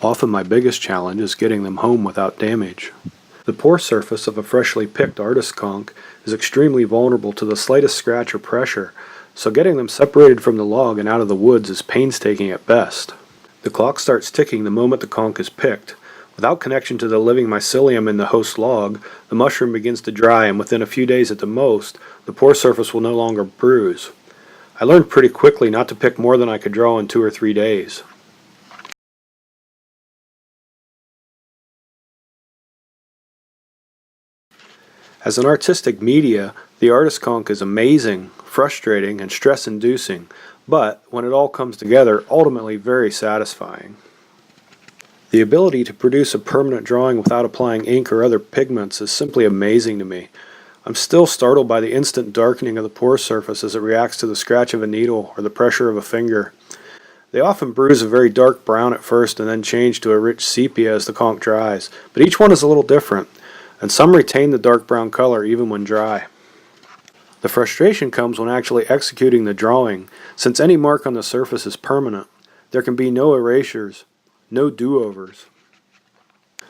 Often my biggest challenge is getting them home without damage. The pore surface of a freshly picked artist conch is extremely vulnerable to the slightest scratch or pressure, so getting them separated from the log and out of the woods is painstaking at best. The clock starts ticking the moment the conch is picked. Without connection to the living mycelium in the host log, the mushroom begins to dry, and within a few days at the most, the pore surface will no longer bruise. I learned pretty quickly not to pick more than I could draw in 2 or 3 days. As an artistic media, the artist conch is amazing, frustrating, and stress-inducing, but, when it all comes together, ultimately very satisfying. The ability to produce a permanent drawing without applying ink or other pigments is simply amazing to me. I'm still startled by the instant darkening of the pore surface as it reacts to the scratch of a needle or the pressure of a finger. They often bruise a very dark brown at first and then change to a rich sepia as the conch dries, but each one is a little different, and some retain the dark brown color even when dry. The frustration comes when actually executing the drawing, since any mark on the surface is permanent. There can be no erasures, no do-overs.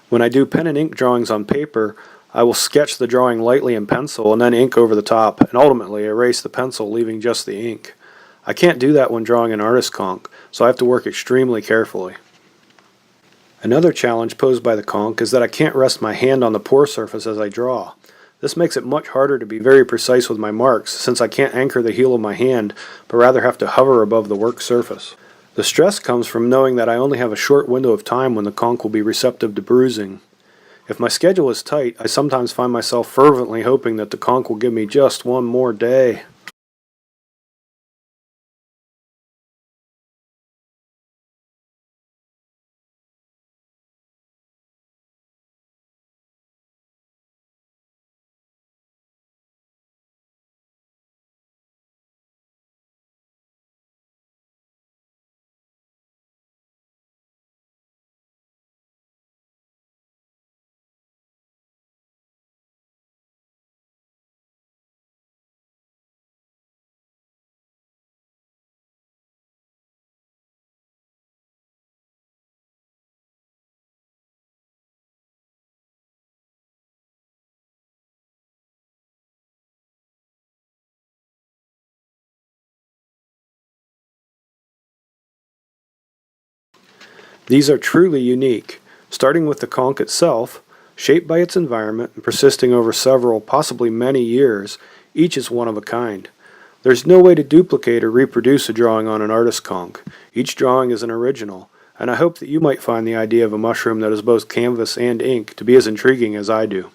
When I do pen and ink drawings on paper, I will sketch the drawing lightly in pencil and then ink over the top, and ultimately erase the pencil, leaving just the ink. I can't do that when drawing an artist conch, so I have to work extremely carefully. Another challenge posed by the conch is that I can't rest my hand on the pore surface as I draw. This makes it much harder to be very precise with my marks, since I can't anchor the heel of my hand, but rather have to hover above the work surface. The stress comes from knowing that I only have a short window of time when the conch will be receptive to bruising. If my schedule is tight, I sometimes find myself fervently hoping that the conch will give me just one more day. These are truly unique, starting with the conch itself, shaped by its environment and persisting over several, possibly many years. Each is one of a kind. There's no way to duplicate or reproduce a drawing on an artist conch. Each drawing is an original, and I hope that you might find the idea of a mushroom that is both canvas and ink to be as intriguing as I do.